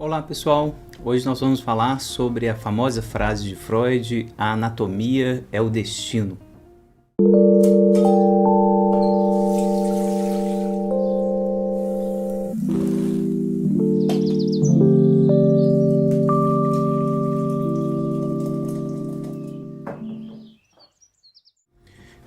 Olá pessoal, hoje nós vamos falar sobre a famosa frase de Freud: a anatomia é o destino.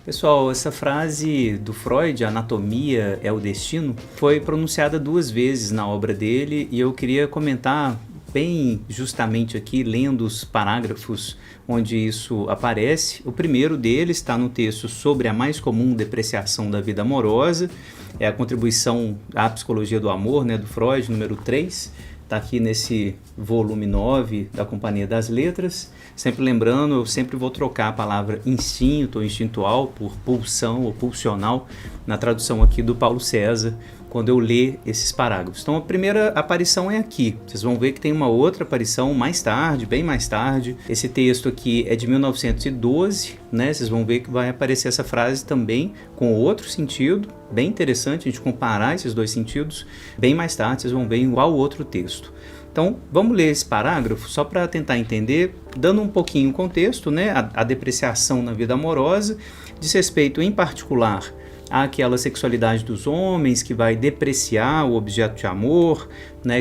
Pessoal, essa frase do Freud, a anatomia é o destino, foi pronunciada 2 vezes na obra dele e eu queria comentar bem justamente aqui, lendo os parágrafos onde isso aparece. O primeiro deles está no texto sobre a mais comum depreciação da vida amorosa, é a contribuição à psicologia do amor, do Freud, número 3. Está aqui nesse volume 9 da Companhia das Letras. Sempre lembrando, eu sempre vou trocar a palavra instinto ou instintual por pulsão ou pulsional na tradução aqui do Paulo César, quando eu ler esses parágrafos. Então a primeira aparição é aqui. Vocês vão ver que tem uma outra aparição mais tarde, bem mais tarde. Esse texto aqui é de 1912, Vocês vão ver que vai aparecer essa frase também com outro sentido. Bem interessante a gente comparar esses dois sentidos. Bem mais tarde vocês vão ver igual o outro texto. Então, vamos ler esse parágrafo só para tentar entender, dando um pouquinho o contexto, a depreciação na vida amorosa, diz respeito em particular àquela sexualidade dos homens que vai depreciar o objeto de amor,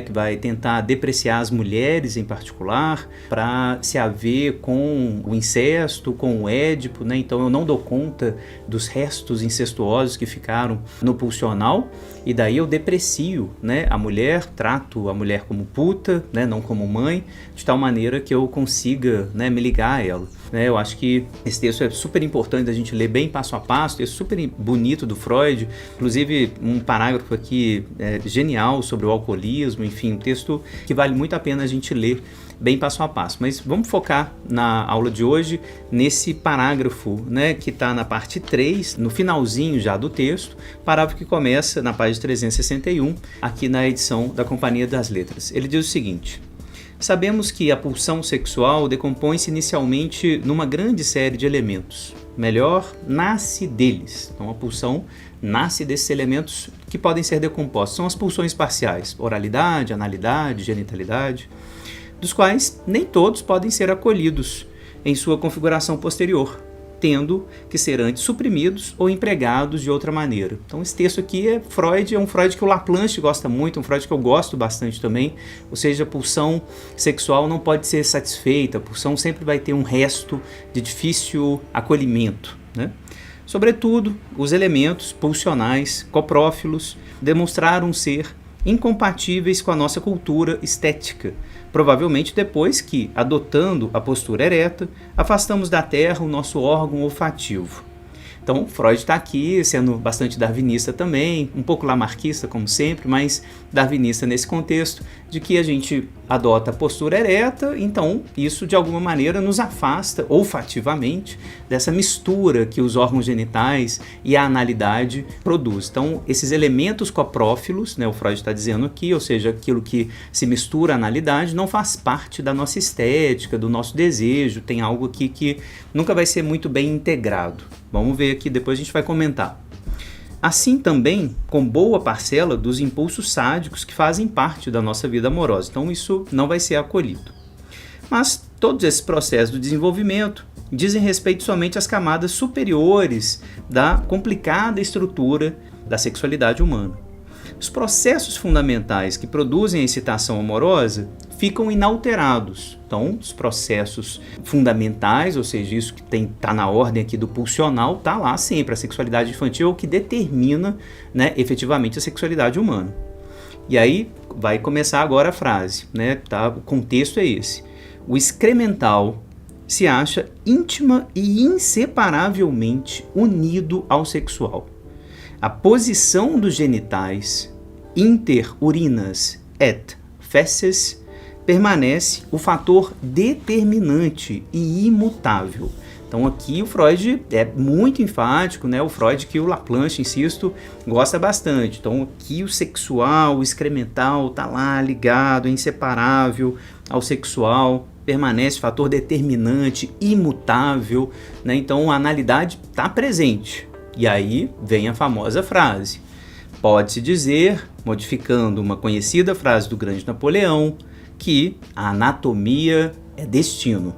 que vai tentar depreciar as mulheres em particular, para se haver com o incesto, com o Édipo, Então eu não dou conta dos restos incestuosos que ficaram no pulsional, e daí eu deprecio, a mulher, trato a mulher como puta, não como mãe, de tal maneira que eu consiga, me ligar a ela. Eu acho que esse texto é super importante a gente ler bem passo a passo, texto super bonito do Freud, inclusive um parágrafo aqui genial sobre o alcoolismo, enfim, um texto que vale muito a pena a gente ler bem passo a passo. Mas vamos focar na aula de hoje nesse parágrafo, que está na parte 3, no finalzinho já do texto, parágrafo que começa na página 361, aqui na edição da Companhia das Letras. Ele diz o seguinte: sabemos que a pulsão sexual decompõe-se inicialmente numa grande série de elementos. Melhor, nasce deles. Então a pulsão nasce desses elementos que podem ser decompostos. São as pulsões parciais: oralidade, analidade, genitalidade, dos quais nem todos podem ser acolhidos em sua configuração posterior, tendo que ser antes suprimidos ou empregados de outra maneira. Então esse texto aqui é um Freud que o Laplanche gosta muito, um Freud que eu gosto bastante também, ou seja, a pulsão sexual não pode ser satisfeita, a pulsão sempre vai ter um resto de difícil acolhimento. Sobretudo, os elementos pulsionais coprófilos demonstraram ser incompatíveis com a nossa cultura estética, provavelmente depois que, adotando a postura ereta, afastamos da terra o nosso órgão olfativo. Então, Freud está aqui sendo bastante darwinista também, um pouco lamarquista, como sempre, mas darwinista nesse contexto de que a gente adota a postura ereta, então isso de alguma maneira nos afasta olfativamente dessa mistura que os órgãos genitais e a analidade produzem. Então, esses elementos coprófilos, o Freud está dizendo aqui, ou seja, aquilo que se mistura à analidade, não faz parte da nossa estética, do nosso desejo, tem algo aqui que nunca vai ser muito bem integrado. Vamos ver aqui, depois a gente vai comentar. Assim também com boa parcela dos impulsos sádicos que fazem parte da nossa vida amorosa. Então isso não vai ser acolhido. Mas todos esses processos do desenvolvimento dizem respeito somente às camadas superiores da complicada estrutura da sexualidade humana. Os processos fundamentais que produzem a excitação amorosa ficam inalterados. Então, os processos fundamentais, ou seja, isso que está na ordem aqui do pulsional, está lá sempre. A sexualidade infantil é o que determina, efetivamente a sexualidade humana. E aí vai começar agora a frase, O contexto é esse. O excremental se acha íntima e inseparavelmente unido ao sexual. A posição dos genitais inter urinas et feces permanece o fator determinante e imutável. Então aqui o Freud é muito enfático, o Freud que o Laplanche, insisto, gosta bastante. Então aqui o sexual, o excremental está lá ligado, é inseparável ao sexual, permanece fator determinante, imutável, Então a analidade está presente. E aí vem a famosa frase: pode-se dizer modificando uma conhecida frase do grande Napoleão, que a anatomia é destino.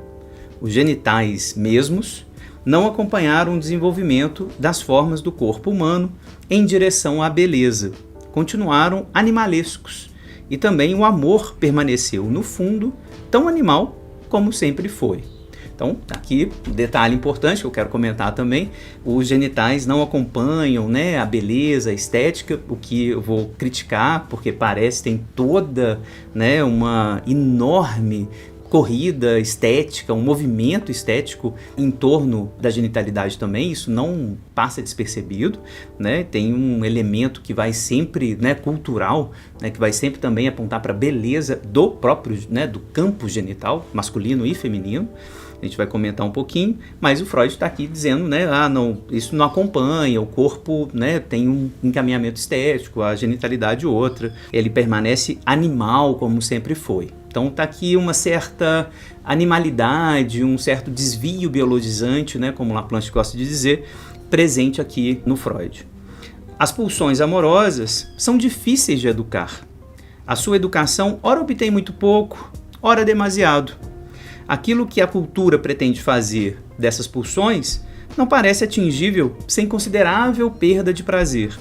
Os genitais mesmos não acompanharam o desenvolvimento das formas do corpo humano em direção à beleza. Continuaram animalescos e também o amor permaneceu, no fundo, tão animal como sempre foi. Então, aqui, um detalhe importante que eu quero comentar também, os genitais não acompanham, né, a beleza, a estética, o que eu vou criticar, porque parece que tem toda, né, uma enorme corrida estética, um movimento estético em torno da genitalidade também. Isso não passa despercebido, né? Tem um elemento que vai sempre, né, cultural, né, que vai sempre também apontar para a beleza do próprio, né, do campo genital, masculino e feminino. A gente vai comentar um pouquinho, mas o Freud está aqui dizendo, né, não, isso não acompanha, o corpo, né, tem um encaminhamento estético, a genitalidade outra, ele permanece animal como sempre foi. Então está aqui uma certa animalidade, um certo desvio biologizante, né, como Laplanche gosta de dizer, presente aqui no Freud. As pulsões amorosas são difíceis de educar. A sua educação ora obtém muito pouco, ora demasiado. Aquilo que a cultura pretende fazer dessas pulsões não parece atingível sem considerável perda de prazer.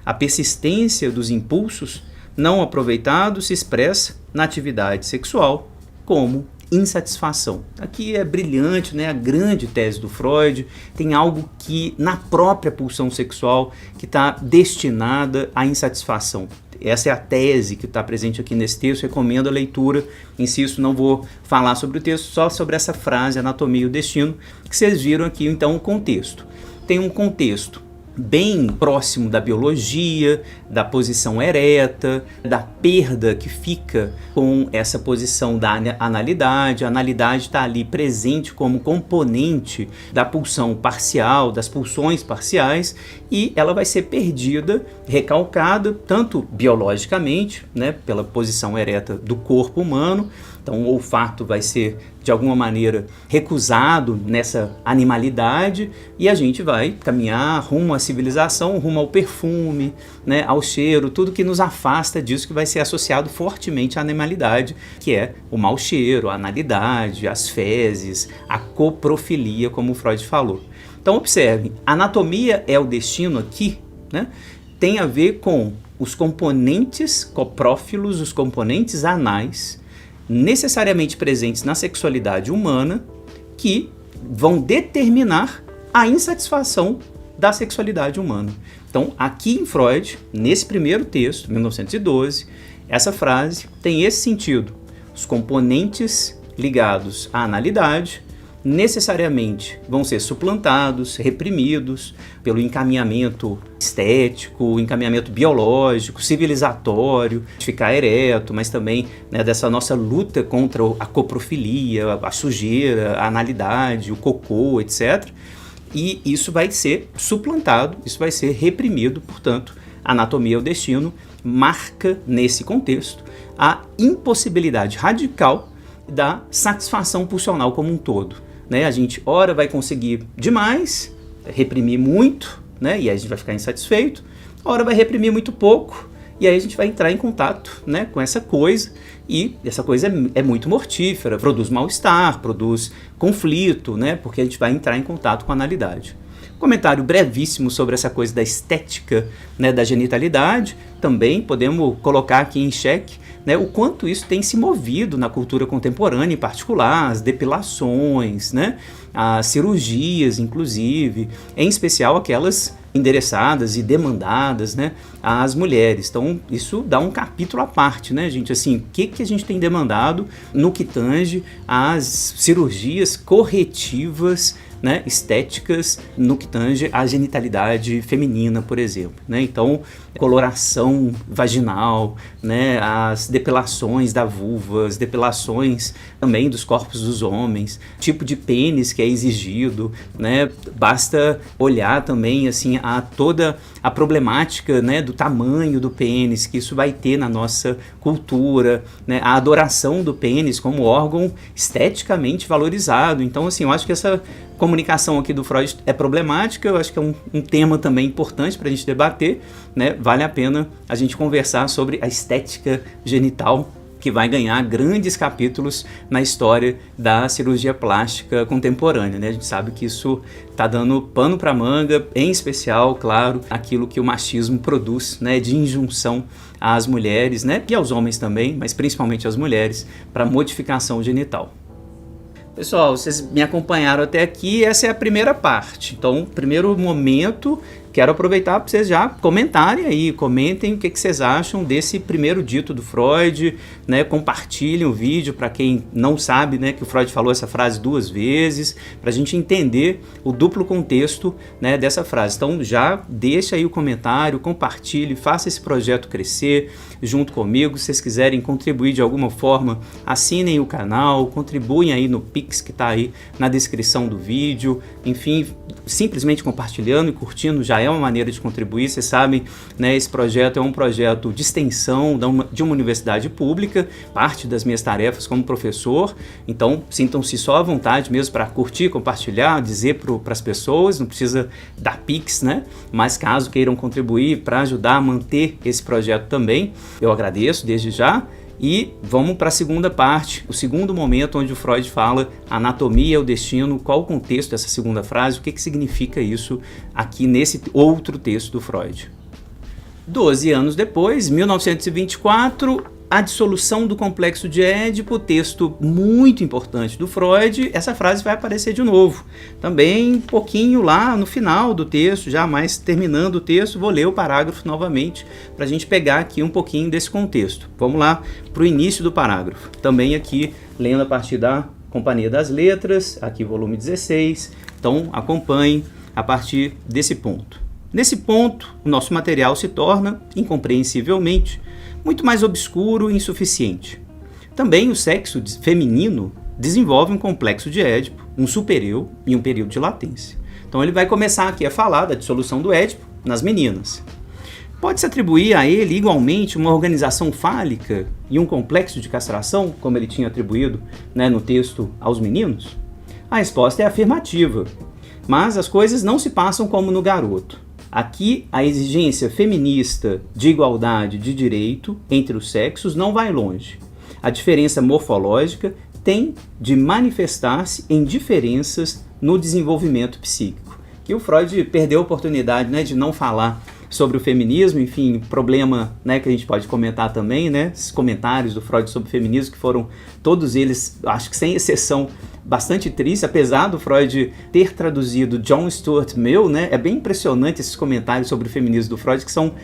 A persistência dos impulsos não aproveitados se expressa na atividade sexual como insatisfação. Aqui é brilhante, né, a grande tese do Freud, tem algo que na própria pulsão sexual que está destinada à insatisfação. Essa é a tese que está presente aqui nesse texto, recomendo a leitura, insisto, não vou falar sobre o texto, só sobre essa frase, anatomia e o destino, que vocês viram aqui então o contexto. Tem um contexto bem próximo da biologia, da posição ereta, da perda que fica com essa posição da analidade. A analidade está ali presente como componente da pulsão parcial, das pulsões parciais, e ela vai ser perdida, recalcada, tanto biologicamente, né, pela posição ereta do corpo humano. Então o olfato vai ser, de alguma maneira, recusado nessa animalidade e a gente vai caminhar rumo à civilização, rumo ao perfume, né, ao cheiro, tudo que nos afasta disso, que vai ser associado fortemente à animalidade, que é o mau cheiro, a analidade, as fezes, a coprofilia, como o Freud falou. Então observem, anatomia é o destino aqui, né, tem a ver com os componentes coprófilos, os componentes anais, necessariamente presentes na sexualidade humana, que vão determinar a insatisfação da sexualidade humana. Então, aqui em Freud, nesse primeiro texto, 1912, essa frase tem esse sentido. Os componentes ligados à analidade necessariamente vão ser suplantados, reprimidos pelo encaminhamento estético, encaminhamento biológico, civilizatório, de ficar ereto, mas também, né, dessa nossa luta contra a coprofilia, a sujeira, a analidade, o cocô, etc. E isso vai ser suplantado, isso vai ser reprimido, portanto, a anatomia é o destino, marca nesse contexto a impossibilidade radical da satisfação pulsional como um todo. Né? A gente, ora, vai conseguir demais, reprimir muito, né? E aí a gente vai ficar insatisfeito, ora vai reprimir muito pouco, e aí a gente vai entrar em contato, né, com essa coisa, e essa coisa é muito mortífera, produz mal-estar, produz conflito, né, porque a gente vai entrar em contato com a analidade. Comentário brevíssimo sobre essa coisa da estética, né, da genitalidade, também podemos colocar aqui em xeque, né, o quanto isso tem se movido na cultura contemporânea, em particular, as depilações, né, as cirurgias, inclusive, em especial aquelas endereçadas e demandadas, né, às mulheres. Então, isso dá um capítulo à parte, né, gente? Assim, o que a gente tem demandado no que tange às cirurgias corretivas, né, estéticas, no que tange à genitalidade feminina, por exemplo, né? Então, coloração vaginal, né, as depilações da vulva, as depilações também dos corpos dos homens, tipo de pênis que é exigido, né? Basta olhar também assim a toda a problemática, né, do tamanho do pênis que isso vai ter na nossa cultura, né? A adoração do pênis como órgão esteticamente valorizado. Então, assim, eu acho que essa comunicação aqui do Freud é problemática, eu acho que é um tema também importante para a gente debater, né? Vale a pena a gente conversar sobre a estética genital, que vai ganhar grandes capítulos na história da cirurgia plástica contemporânea, né? A gente sabe que isso está dando pano para manga, em especial, claro, aquilo que o machismo produz, né? De injunção às mulheres, né? E aos homens também, mas principalmente às mulheres, para modificação genital. Pessoal, vocês me acompanharam até aqui, essa é a primeira parte. Então, primeiro momento, quero aproveitar para vocês já comentarem aí, comentem o que vocês acham desse primeiro dito do Freud, né? Compartilhem o vídeo para quem não sabe, né, que o Freud falou essa frase 2 vezes, para a gente entender o duplo contexto, né, dessa frase. Então já deixa aí o comentário, compartilhe, faça esse projeto crescer junto comigo. Se vocês quiserem contribuir de alguma forma, assinem o canal, contribuem aí no Pix que está aí na descrição do vídeo, enfim, simplesmente compartilhando e curtindo já é uma maneira de contribuir. Vocês sabem, né, esse projeto é um projeto de extensão de uma universidade pública, parte das minhas tarefas como professor, então sintam-se só à vontade mesmo para curtir, compartilhar, dizer para as pessoas, não precisa dar Pix, né? Mas caso queiram contribuir para ajudar a manter esse projeto também, eu agradeço desde já. E vamos para a segunda parte, o segundo momento onde o Freud fala anatomia é o destino, qual o contexto dessa segunda frase, o que significa isso aqui nesse outro texto do Freud. 12 anos depois, 1924, a dissolução do complexo de Édipo, texto muito importante do Freud, essa frase vai aparecer de novo. Também um pouquinho lá no final do texto, já mais terminando o texto, vou ler o parágrafo novamente para a gente pegar aqui um pouquinho desse contexto. Vamos lá para o início do parágrafo. Também aqui, lendo a partir da Companhia das Letras, aqui volume 16. Então acompanhem a partir desse ponto. Nesse ponto, o nosso material se torna, incompreensivelmente, muito mais obscuro e insuficiente. Também o sexo feminino desenvolve um complexo de Édipo, um supereu e um período de latência. Então ele vai começar aqui a falar da dissolução do Édipo nas meninas. Pode-se atribuir a ele igualmente uma organização fálica e um complexo de castração, como ele tinha atribuído, né, no texto aos meninos? A resposta é afirmativa, mas as coisas não se passam como no garoto. Aqui, a exigência feminista de igualdade de direito entre os sexos não vai longe. A diferença morfológica tem de manifestar-se em diferenças no desenvolvimento psíquico. Que o Freud perdeu a oportunidade, né, de não falar sobre o feminismo, enfim, problema, né, que a gente pode comentar também, né, esses comentários do Freud sobre o feminismo, que foram todos eles, acho que sem exceção, bastante tristes, apesar do Freud ter traduzido John Stuart Mill, né, é bem impressionante esses comentários sobre o feminismo do Freud, que são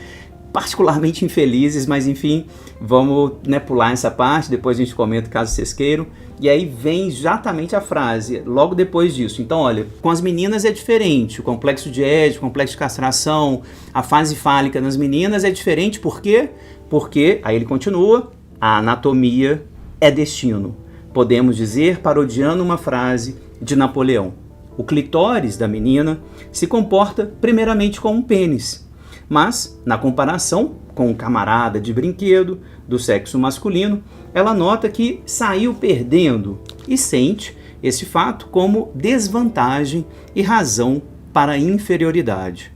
particularmente infelizes, mas enfim, vamos, né, pular essa parte, depois a gente comenta caso vocês queiram. E aí vem exatamente a frase, logo depois disso. Então, olha, com as meninas é diferente, o complexo de Édipo, o complexo de castração, a fase fálica nas meninas é diferente, por quê? Porque, aí ele continua, a anatomia é destino. Podemos dizer, parodiando uma frase de Napoleão, o clitóris da menina se comporta primeiramente como um pênis, mas, na comparação com o camarada de brinquedo do sexo masculino, ela nota que saiu perdendo e sente esse fato como desvantagem e razão para a inferioridade.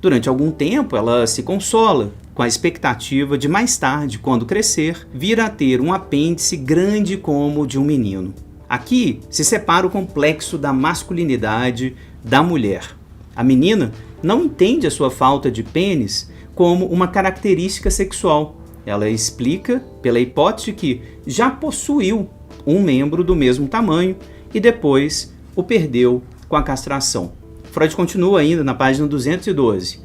Durante algum tempo, ela se consola com a expectativa de mais tarde, quando crescer, vir a ter um apêndice grande como o de um menino. Aqui se separa o complexo da masculinidade da mulher. A menina não entende a sua falta de pênis como uma característica sexual. Ela explica pela hipótese que já possuiu um membro do mesmo tamanho e depois o perdeu com a castração. Freud continua ainda na página 212.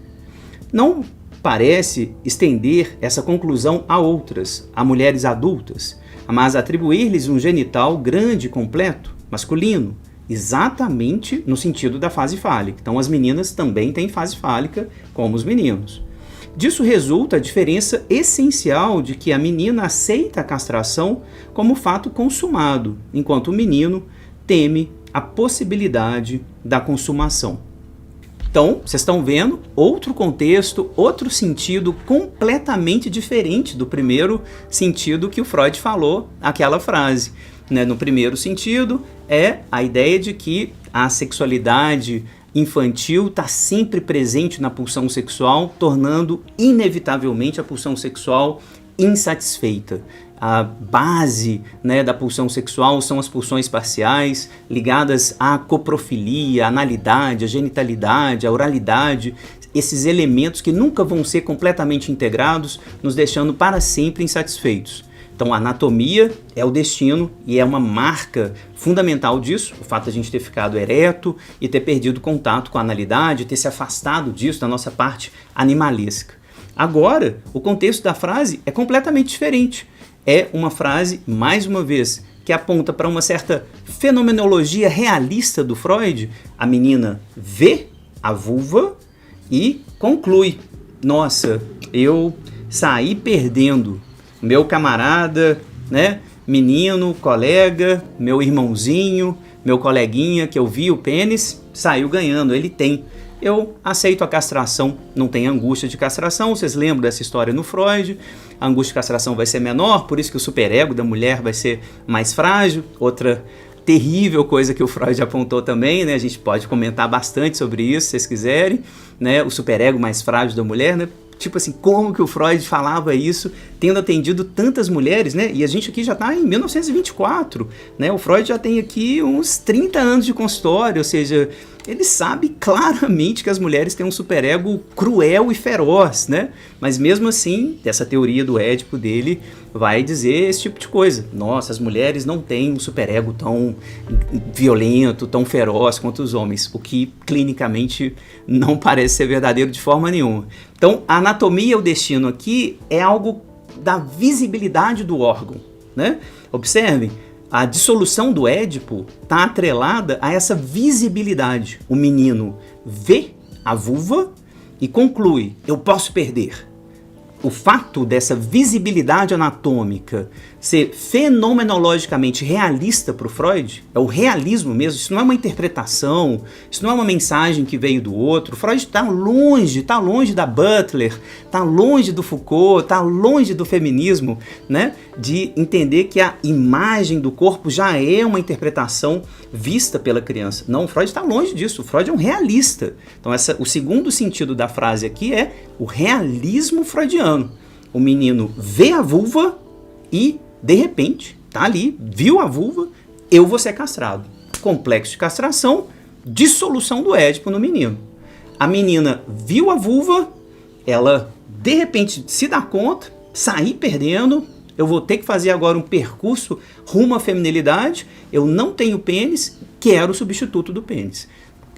Não parece estender essa conclusão a outras, a mulheres adultas, mas atribuir-lhes um genital grande e completo, masculino, exatamente no sentido da fase fálica. Então as meninas também têm fase fálica como os meninos. Disso resulta a diferença essencial de que a menina aceita a castração como fato consumado, enquanto o menino teme a possibilidade da consumação. Então, vocês estão vendo outro contexto, outro sentido completamente diferente do primeiro sentido que o Freud falou aquela frase. No primeiro sentido, é a ideia de que a sexualidade infantil está sempre presente na pulsão sexual, tornando inevitavelmente a pulsão sexual insatisfeita. A base, né, da pulsão sexual são as pulsões parciais, ligadas à coprofilia, à analidade, à genitalidade, à oralidade, esses elementos que nunca vão ser completamente integrados, nos deixando para sempre insatisfeitos. Então a anatomia é o destino e é uma marca fundamental disso, o fato de a gente ter ficado ereto e ter perdido contato com a analidade, ter se afastado disso, da nossa parte animalesca. Agora, o contexto da frase é completamente diferente. É uma frase, mais uma vez, que aponta para uma certa fenomenologia realista do Freud. A menina vê a vulva e conclui: nossa, eu saí perdendo. Meu camarada, né, menino, colega, meu irmãozinho, meu coleguinha que eu vi o pênis, saiu ganhando, ele tem. Eu aceito a castração, não tem angústia de castração, vocês lembram dessa história no Freud, a angústia de castração vai ser menor, por isso que o superego da mulher vai ser mais frágil. Outra terrível coisa que o Freud apontou também, né, a gente pode comentar bastante sobre isso, se vocês quiserem, né, o superego mais frágil da mulher, né, tipo assim, como que o Freud falava isso, tendo atendido tantas mulheres, né? E a gente aqui já está em 1924, né? O Freud já tem aqui uns 30 anos de consultório, ou seja, ele sabe claramente que as mulheres têm um superego cruel e feroz, né? Mas mesmo assim, essa teoria do Édipo dele vai dizer esse tipo de coisa. Nossa, as mulheres não têm um superego tão violento, tão feroz quanto os homens, o que clinicamente não parece ser verdadeiro de forma nenhuma. Então, a anatomia, o destino aqui é algo da visibilidade do órgão, né? Observem, a dissolução do Édipo está atrelada a essa visibilidade. O menino vê a vulva e conclui: eu posso perder. O fato dessa visibilidade anatômica ser fenomenologicamente realista para o Freud, é o realismo mesmo, isso não é uma interpretação, isso não é uma mensagem que veio do outro. O Freud está longe da Butler, está longe do Foucault, está longe do feminismo, né, de entender que a imagem do corpo já é uma interpretação vista pela criança. Não, o Freud está longe disso, o Freud é um realista. Então o segundo sentido da frase aqui é o realismo freudiano. O menino vê a vulva e, de repente, tá ali, viu a vulva, eu vou ser castrado. Complexo de castração, dissolução do Édipo no menino. A menina viu a vulva, ela, de repente, se dá conta, saí perdendo, eu vou ter que fazer agora um percurso rumo à feminilidade, eu não tenho pênis, quero o substituto do pênis.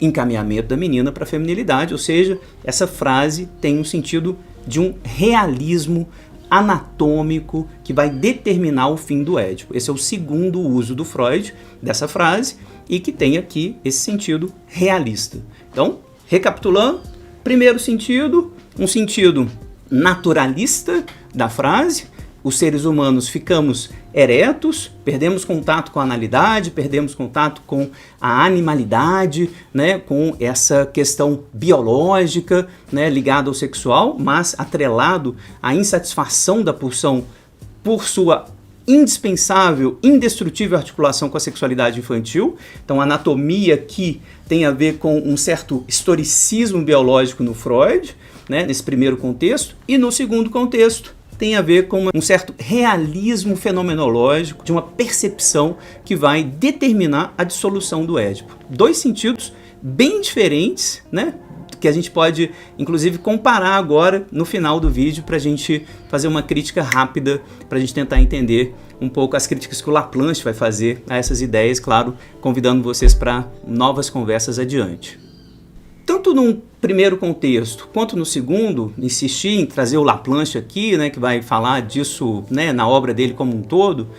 Encaminhamento da menina para a feminilidade, ou seja, essa frase tem um sentido de um realismo anatômico que vai determinar o fim do Édipo. Esse é o segundo uso do Freud dessa frase e que tem aqui esse sentido realista. Então, recapitulando, primeiro sentido, um sentido naturalista da frase. Os seres humanos ficamos eretos, perdemos contato com a analidade, perdemos contato com a animalidade, né, com essa questão biológica, né, ligada ao sexual, mas atrelado à insatisfação da pulsão por sua indispensável, indestrutível articulação com a sexualidade infantil. Então a anatomia aqui tem a ver com um certo historicismo biológico no Freud, né, nesse primeiro contexto, e no segundo contexto tem a ver com um certo realismo fenomenológico, de uma percepção que vai determinar a dissolução do Édipo. Dois sentidos bem diferentes, né? Que a gente pode, inclusive, comparar agora no final do vídeo para a gente fazer uma crítica rápida, para a gente tentar entender um pouco as críticas que o Laplanche vai fazer a essas ideias, claro, convidando vocês para novas conversas adiante. Tanto num primeiro contexto quanto no segundo, insistir em trazer o Laplanche aqui, né, que vai falar disso, né, na obra dele como um todo,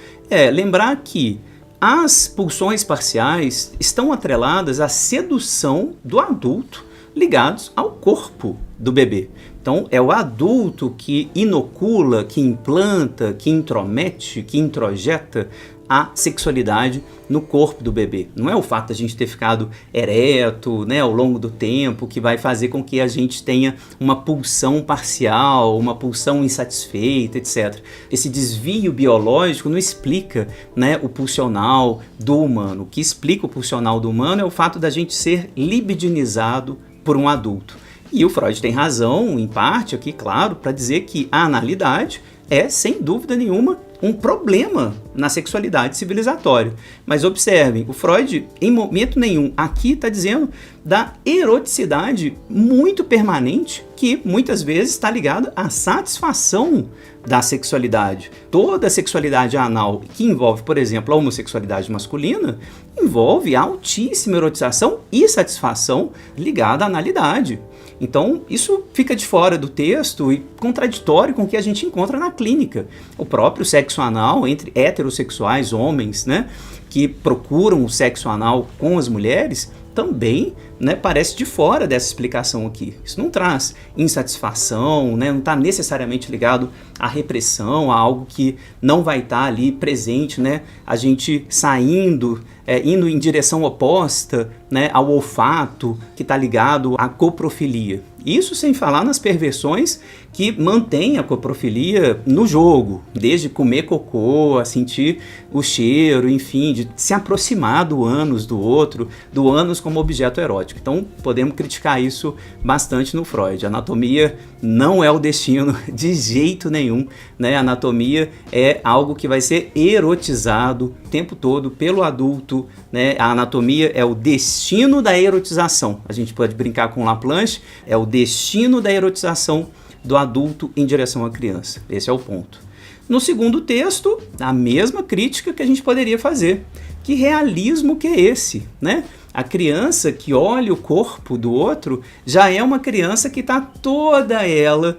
lembrar que as pulsões parciais estão atreladas à sedução do adulto ligados ao corpo do bebê. Então, é o adulto que inocula, que implanta, que intromete, que introjeta a sexualidade no corpo do bebê. Não é o fato de a gente ter ficado ereto, né, ao longo do tempo, que vai fazer com que a gente tenha uma pulsão parcial, uma pulsão insatisfeita, etc. Esse desvio biológico não explica, né, o pulsional do humano. O que explica o pulsional do humano é o fato da gente ser libidinizado por um adulto. E o Freud tem razão, em parte aqui, claro, para dizer que a analidade é, sem dúvida nenhuma, um problema na sexualidade civilizatória. Mas observem, o Freud, em momento nenhum, aqui está dizendo da eroticidade muito permanente que muitas vezes está ligada à satisfação da sexualidade. Toda a sexualidade anal que envolve, por exemplo, a homossexualidade masculina, envolve altíssima erotização e satisfação ligada à analidade. Então, isso fica de fora do texto e contraditório com o que a gente encontra na clínica. O próprio sexo anal entre heterossexuais, homens, né, que procuram o sexo anal com as mulheres, também, né, parece de fora dessa explicação aqui. Isso não traz insatisfação, né, não está necessariamente ligado à repressão, a algo que não vai estar ali presente, né, a gente saindo, indo em direção oposta, né, ao olfato que está ligado à coprofilia. Isso sem falar nas perversões que mantêm a coprofilia no jogo, desde comer cocô, a sentir o cheiro, enfim, de se aproximar do ânus do outro, do ânus como objeto erótico. Então, podemos criticar isso bastante no Freud. A anatomia não é o destino de jeito nenhum, né? A anatomia é algo que vai ser erotizado o tempo todo pelo adulto, né? A anatomia é o destino da erotização. A gente pode brincar com Laplanche, é o destino da erotização do adulto em direção à criança. Esse é o ponto. No segundo texto, a mesma crítica que a gente poderia fazer. Que realismo que é esse, né? A criança que olha o corpo do outro já é uma criança que está toda ela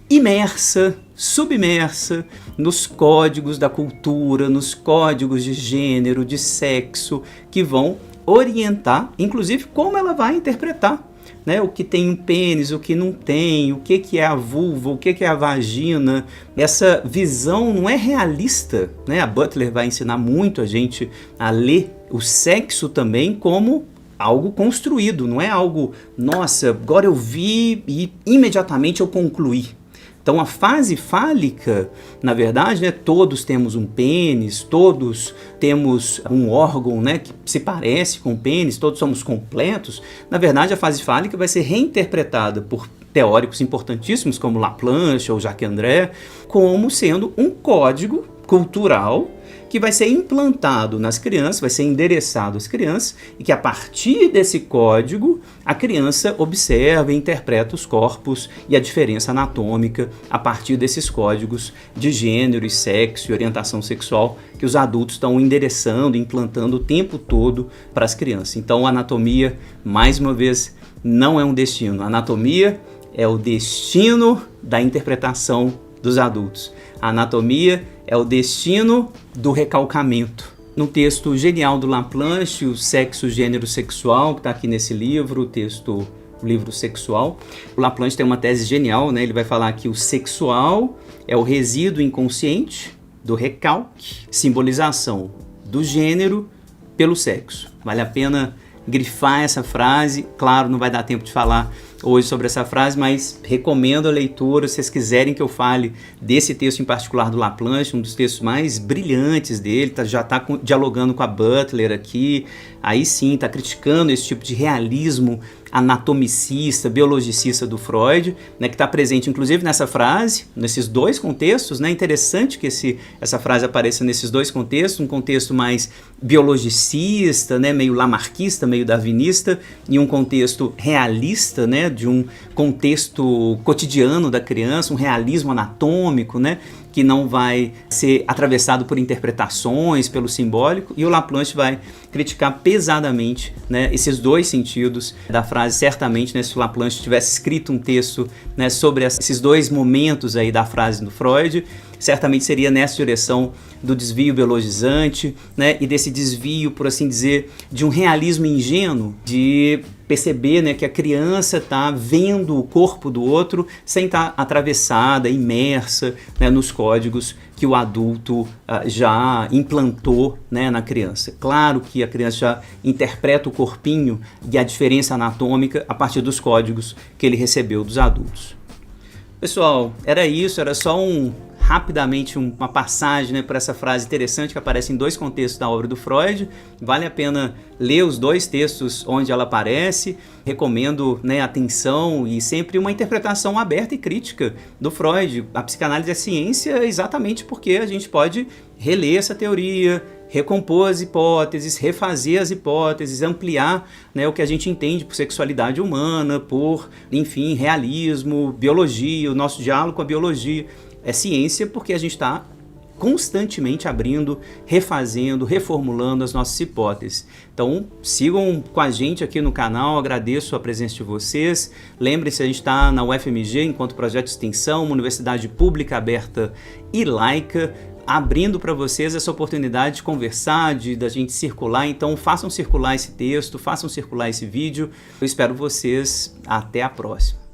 imersa, submersa nos códigos da cultura, nos códigos de gênero, de sexo, que vão orientar, inclusive, como ela vai interpretar, né, o que tem um pênis, o que não tem, o que é a vulva, o que é a vagina. Essa visão não é realista, né? A Butler vai ensinar muito a gente a ler o sexo também como algo construído, não é algo, nossa, agora eu vi e imediatamente eu concluí. Então a fase fálica, na verdade, né, todos temos um pênis, todos temos um órgão, né, que se parece com o pênis, todos somos completos. Na verdade, a fase fálica vai ser reinterpretada por teóricos importantíssimos como Laplanche ou Jacques André como sendo um código cultural que vai ser implantado nas crianças, vai ser endereçado às crianças e que a partir desse código a criança observa e interpreta os corpos e a diferença anatômica a partir desses códigos de gênero e sexo e orientação sexual que os adultos estão endereçando, implantando o tempo todo para as crianças. Então a anatomia, mais uma vez, não é um destino. A anatomia é o destino da interpretação dos adultos. A anatomia é o destino do recalcamento. No texto genial do Laplanche, o Sexo, Gênero, Sexual, que está aqui nesse livro, o livro Sexual, o Laplanche tem uma tese genial, né? Ele vai falar que o sexual é o resíduo inconsciente do recalque, simbolização do gênero pelo sexo. Vale a pena grifar essa frase. Claro, não vai dar tempo de falar hoje sobre essa frase, mas recomendo a leitura, se vocês quiserem que eu fale desse texto em particular do Laplanche, um dos textos mais brilhantes dele, já está dialogando com a Butler aqui, aí sim está criticando esse tipo de realismo anatomicista, biologicista do Freud, né, que está presente inclusive nessa frase, nesses dois contextos, né? Interessante que essa frase apareça nesses dois contextos, um contexto mais biologicista, né, meio lamarquista, meio darwinista, e um contexto realista, né, de um contexto cotidiano da criança, um realismo anatômico, né, que não vai ser atravessado por interpretações, pelo simbólico, e o Laplanche vai criticar pesadamente, né, esses dois sentidos da frase. Certamente, né, se o Laplanche tivesse escrito um texto, né, sobre esses dois momentos aí da frase do Freud, certamente seria nessa direção do desvio biologizante, né, e desse desvio, por assim dizer, de um realismo ingênuo, de perceber, né, que a criança está vendo o corpo do outro sem estar atravessada, imersa, né, nos códigos que o adulto já implantou, né, na criança. Claro que a criança já interpreta o corpinho e a diferença anatômica a partir dos códigos que ele recebeu dos adultos. Pessoal, era isso, era só rapidamente uma passagem, né, para essa frase interessante que aparece em 2 contextos da obra do Freud. Vale a pena ler os 2 textos onde ela aparece. Recomendo, né, atenção e sempre uma interpretação aberta e crítica do Freud. A psicanálise é ciência exatamente porque a gente pode reler essa teoria, recompor as hipóteses, refazer as hipóteses, ampliar, né, o que a gente entende por sexualidade humana, por, enfim, realismo, biologia, o nosso diálogo com a biologia. É ciência porque a gente está constantemente abrindo, refazendo, reformulando as nossas hipóteses. Então, sigam com a gente aqui no canal, agradeço a presença de vocês. Lembrem-se, a gente está na UFMG enquanto projeto de extensão, uma universidade pública, aberta e laica, abrindo para vocês essa oportunidade de conversar, da gente circular. Então, façam circular esse texto, façam circular esse vídeo. Eu espero vocês. Até a próxima.